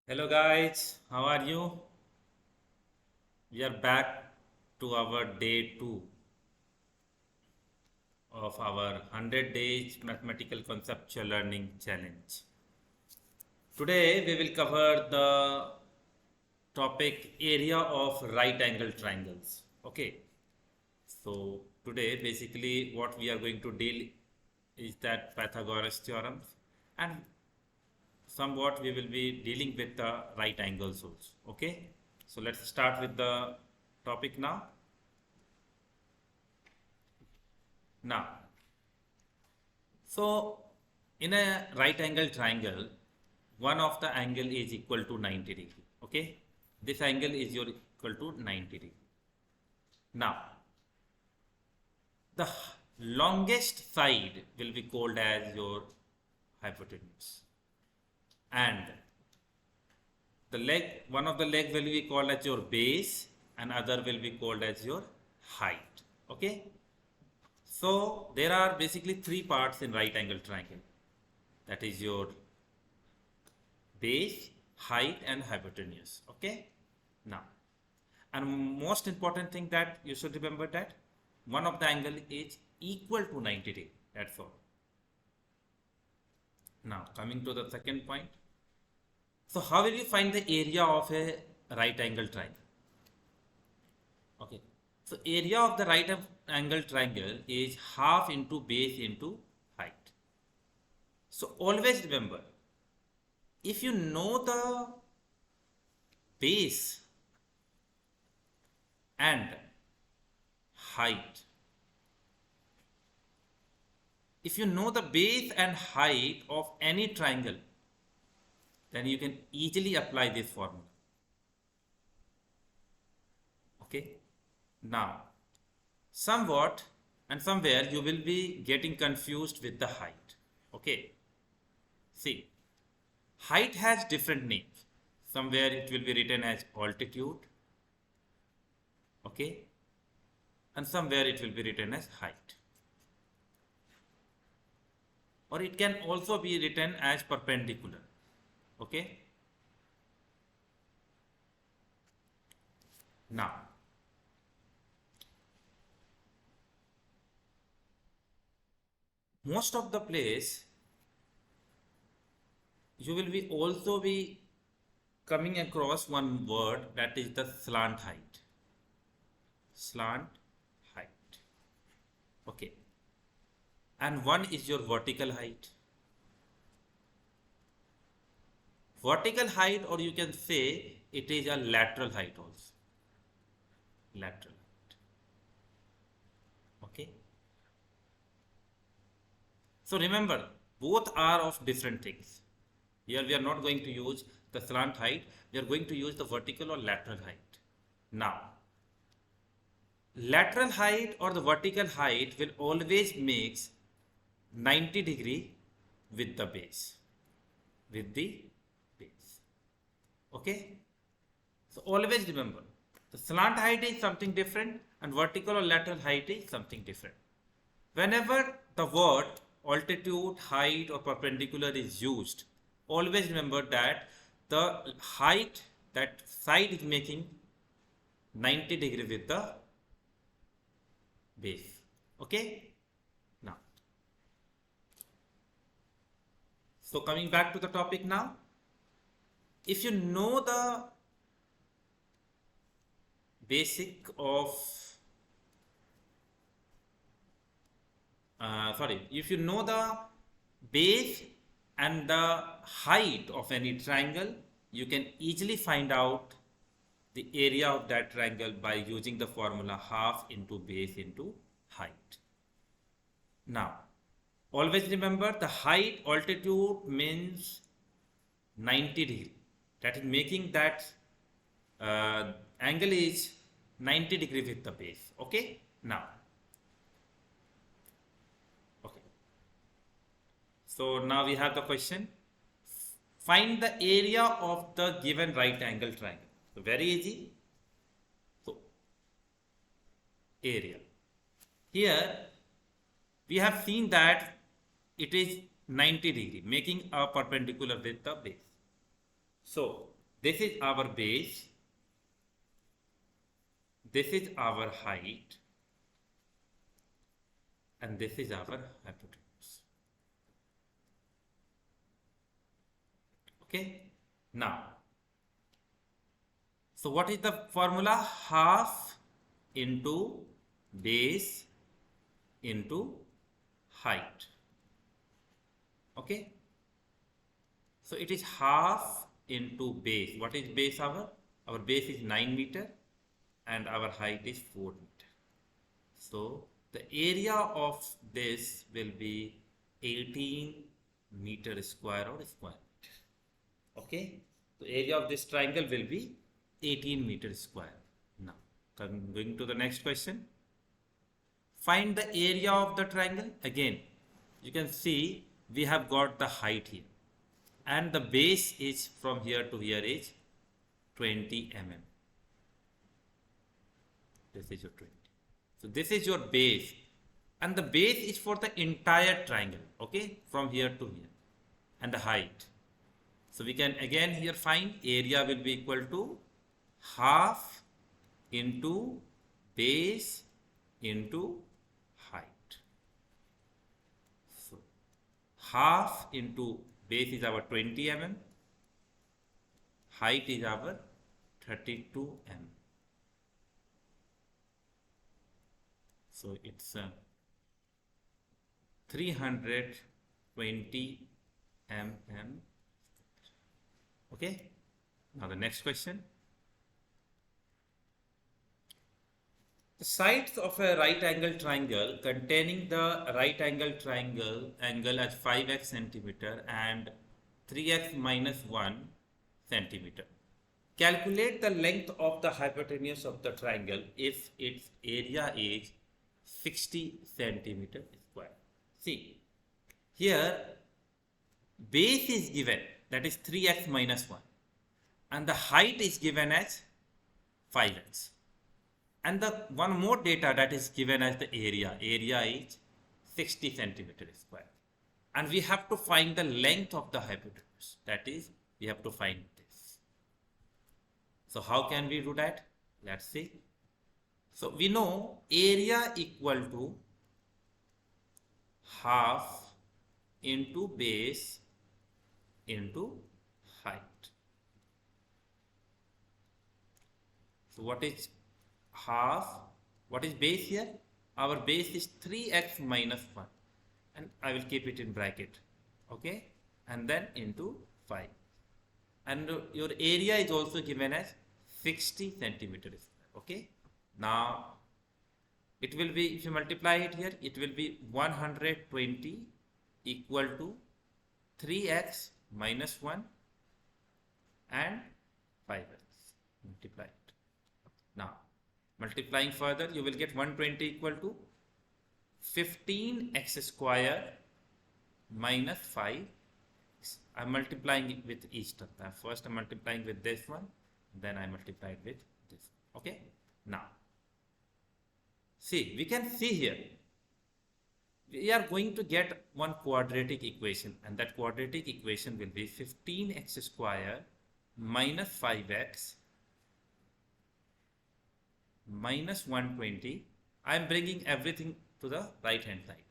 Hello guys, how are you? We are back to our day 2 of our 100 days mathematical conceptual learning challenge. Today we will cover the topic area of right angle triangles. Okay, so today basically what we are going to deal is that Pythagoras theorem, and somewhat we will be dealing with the right angles also. Okay, so let's start with the topic now. So in a right angle triangle, one of the angle is equal to 90 degree. Okay, this angle is your equal to 90 degree. Now the longest side will be called as your hypotenuse, and the leg, one of the leg will be called as your base and other will be called as your height. Okay, so there are basically three parts in right angle triangle, that is your base, height and hypotenuse. Okay, now, and most important thing that you should remember that one of the angle is equal to 90 degree, that's all. Now coming to the second point, so how will you find the area of a right angle triangle? Okay, so area of the right angle triangle is half into base into height. So always remember, if you know the base and height, if you know the base and height of any triangle, then you can easily apply this formula. Okay, now somewhat and somewhere you will be getting confused with the height. Okay, see, height has different names. Somewhere it will be written as altitude, okay, and somewhere it will be written as height, or it can also be written as perpendicular. Okay, now most of the place you will be also be coming across one word, that is the slant height. Slant height. Okay, and one is your vertical height. Vertical height, or you can say it is a lateral height also. Lateral height. Okay, so remember, both are of different things. Here we are not going to use the slant height, we are going to use the vertical or lateral height. Now, lateral height or the vertical height will always makes 90 degree with the base. With the base. Okay? So always remember, the slant height is something different and vertical or lateral height is something different. Whenever the word altitude, height or perpendicular is used, always remember that the height, that side is making 90 degree with the base. Okay, now, so coming back to the topic now, if you know the basic of if you know the base and the height of any triangle, you can easily find out the area of that triangle by using the formula half into base into height. Now, always remember the height, altitude means 90 degree. That is making that angle is 90 degree with the base. Okay, now, okay, so now we have the question, find the area of the given right angle triangle. So very easy. So area, here we have seen that it is 90 degree making a perpendicular with the base. So This is our base. This is our height. And this is our hypotenuse. Okay. Now, so what is the formula? Half into base into height. Okay. So it is half into base. What is base our? Our base is 9 meter and our height is 4 meter. So the area of this will be 18 meter square or square meter. Okay. The area of this triangle will be 18 meter square. Now, going to the next question. Find the area of the triangle. Again, you can see we have got the height here. And the base is from here to here is 20 mm. This is your 20. So this is your base. And the base is for the entire triangle. Okay. From here to here. And the height. So we can again here find area will be equal to half into base into height. So half into base is our 20 mm. Height is our 32 mm. So it's 320 mm. Okay. Now the next question. The sides of a right angle triangle containing the right angle triangle angle as 5x centimeter and 3x minus 1 centimeter. Calculate the length of the hypotenuse of the triangle if its area is 60 centimeter square. See, here base is given, that is 3x minus 1, and the height is given as 5x. And the one more data that is given as the area is 60 centimeter square. And we have to find the length of the hypotenuse. That is, we have to find this. So how can we do that? Let's see. So we know area equal to half into base into height. So what is half? What is base here? Our base is 3x minus 1. And I will keep it in bracket. Okay. And then into 5. And your area is also given as 60 centimeters. Okay. Now, it will be, if you multiply it here, it will be 120 equal to 3x minus 1 and 5x. Multiply it. Now, multiplying further, you will get 120 equal to 15x square minus 5. I'm multiplying it with each term. First I'm multiplying with this one, then I multiply it with this. Okay. Now, see, we can see here, we are going to get one quadratic equation, and that quadratic equation will be 15x square minus 5x minus 120. I am bringing everything to the right hand side,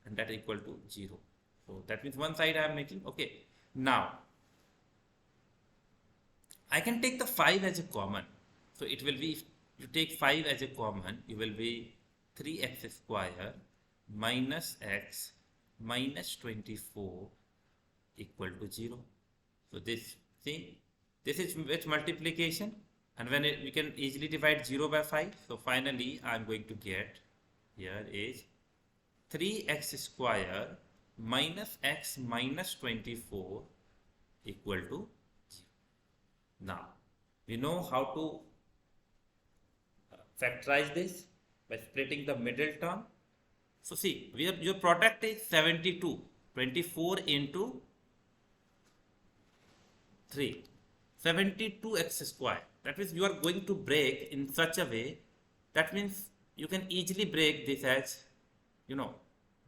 and that equal to 0. So that means one side I am making. Okay. Now, I can take the 5 as a common. So it will be, if you take 5 as a common, it will be 3x square minus x minus 24 equal to 0. So this, see, this is with multiplication, and when we can easily divide 0 by 5. So finally I am going to get here is 3x square minus x minus 24 equal to 0. Now, we know how to factorize this by splitting the middle term. So see, your product is 72, 24 into 3, 72x square. That means you are going to break in such a way, that means you can easily break this as, you know,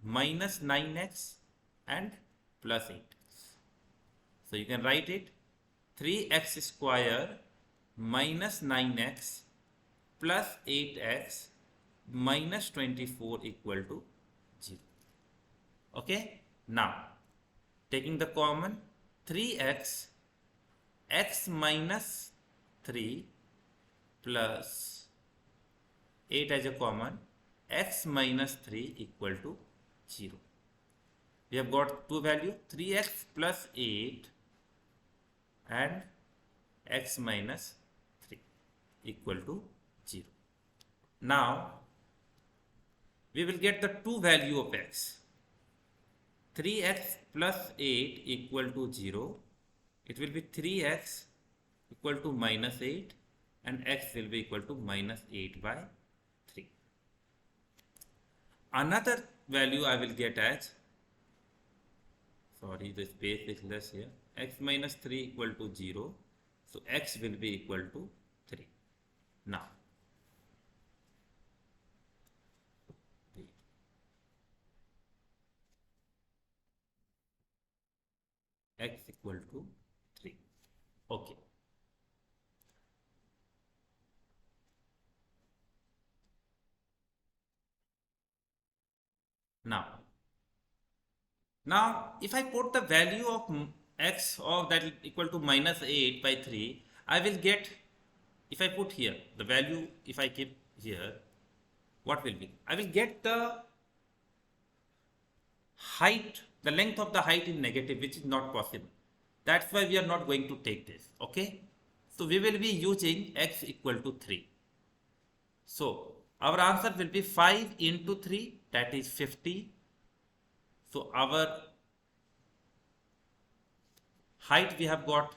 minus 9x and plus 8x. So you can write it 3x square minus 9x plus 8x minus 24 equal to 0. Okay. Now, taking the common, 3x, x minus 3 plus 8 as a common, x minus 3 equal to 0. We have got two values, 3x plus 8 and x minus 3 equal to 0. Now, we will get the two value of x. 3x plus 8 equal to 0. It will be 3x equal to minus 8 and x will be equal to minus 8 by 3. Another value I will get as, sorry, the space is less here, x minus 3 equal to 0. So x will be equal to 3. Now, x equal to 3. Okay. Now if I put the value of x of that equal to minus 8 by 3, I will get, if I put here the value, if I keep here, what will be? I will get the height, the length of the height in negative, which is not possible. That's why we are not going to take this. Okay. So we will be using x equal to 3. So our answer will be 5 into 3, that is 50. So our height we have got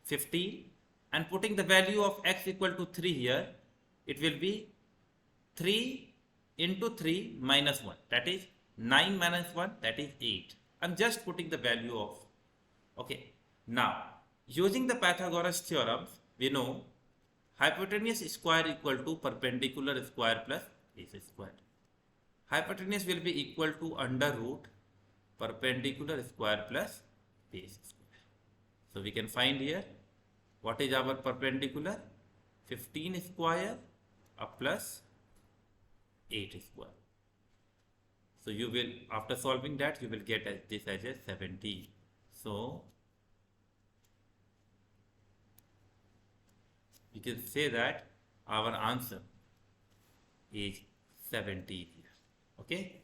50, and putting the value of x equal to 3 here, it will be 3 into 3 minus 1, that is 9 minus 1, that is 8. I'm just putting the value of, okay. Now, using the Pythagoras theorem, we know hypotenuse square equal to perpendicular square plus base square. Hypotenuse will be equal to under root perpendicular square plus base square. So we can find here what is our perpendicular, 15 square plus 8 square. So you will, after solving that, you will get this as a 70. So you can say that our answer is 70 here. Okay.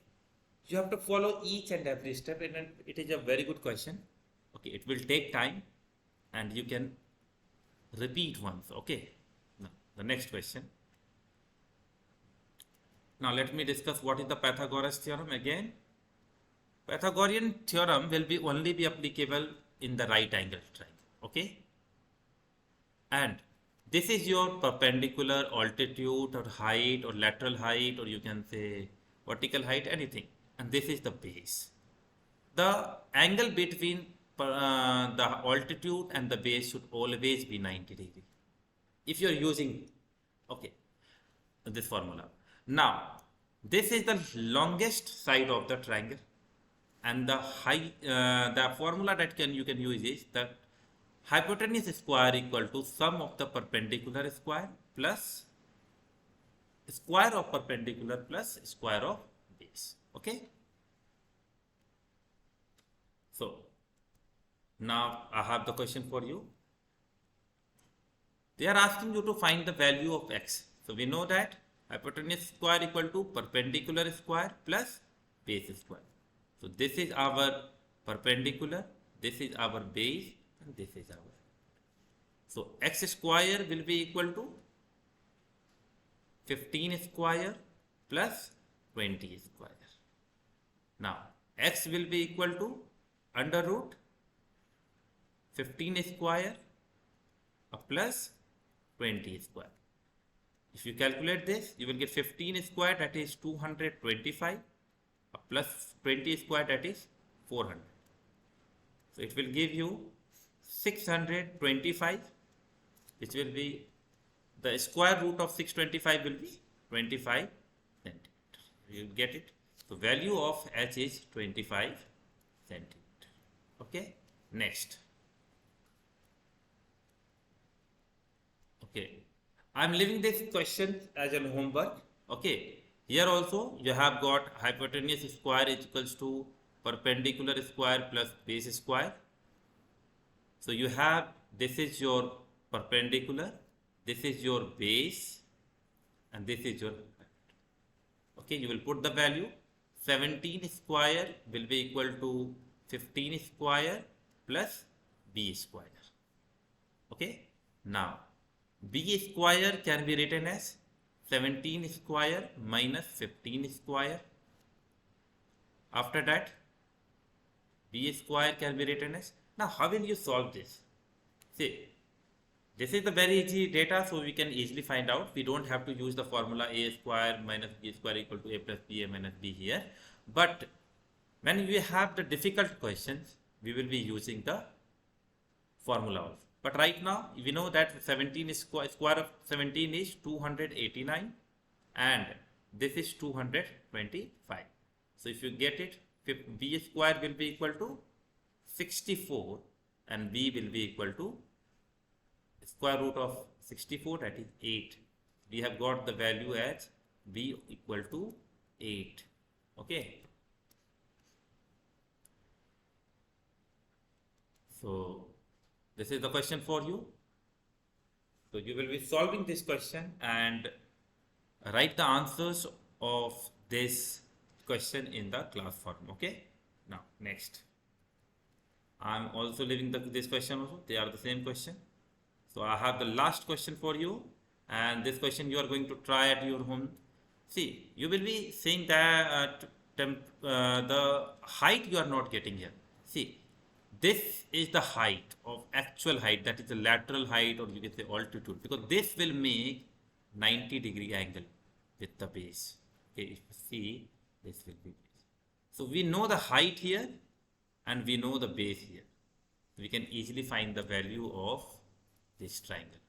You have to follow each and every step, and it is a very good question. Okay, it will take time and you can repeat once. Okay. Now, the next question. Now let me discuss what is the Pythagoras theorem again. Pythagorean theorem will be only be applicable in the right angle triangle. Okay. And this is your perpendicular, altitude or height or lateral height, or you can say vertical height, anything. And this is the base. The angle between the altitude and the base should always be 90 degree. If you are using, okay, this formula. Now, this is the longest side of the triangle, and the height, the formula that you can use is that hypotenuse square equal to sum of the perpendicular square plus square of perpendicular plus square of base. Okay. So now I have the question for you. They are asking you to find the value of x. So we know that hypotenuse square equal to perpendicular square plus base square. So this is our perpendicular, this is our base, and this is our. So x square will be equal to 15 square plus 20 square. Now x will be equal to under root 15 square plus 20 square. If you calculate this, you will get 15 square, that is 225, plus 20 square, that is 400. So it will give you 625, which will be the square root of 625 will be 25 centimeter. You get it. So value of h is 25 centimeter. Okay. Next. Okay. I'm leaving this question as a homework. Okay. Here also you have got hypotenuse square is equals to perpendicular square plus base square. So you have, this is your perpendicular, this is your base, and this is your, okay, you will put the value. 17 square will be equal to 15 square plus b square. Okay. Now, b square can be written as 17 square minus 15 square. After that, b square can be written as, now how will you solve this? See, this is the very easy data, so we can easily find out. We don't have to use the formula a square minus b square equal to a plus b a minus b here. But when we have the difficult questions, we will be using the formula also. But right now, we know that 17 is square of 17 is 289 and this is 225. So if you get it, b square will be equal to 64 and b will be equal to square root of 64, that is 8. We have got the value as b equal to 8. Okay. So this is the question for you. So you will be solving this question and write the answers of this question in the class form. Okay. Now next, I'm also leaving this question also. They are the same question. So I have the last question for you, and this question you are going to try at your home. See, you will be saying that the height you are not getting here. See, this is the height of actual height, that is the lateral height, or you can say altitude, because this will make 90-degree angle with the base. Okay, if you see, this will be base. So we know the height here and we know the base here. We can easily find the value of this triangle.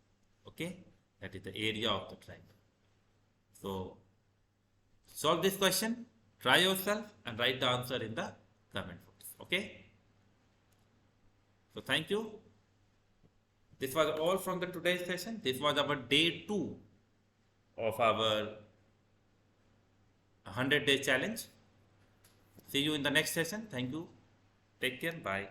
Okay, that is the area of the triangle. So solve this question, try yourself and write the answer in the comment box. Okay, so thank you. This was all from the today's session. This was our day 2 of our 100-day challenge. See you in the next session. Thank you. Take care. Bye.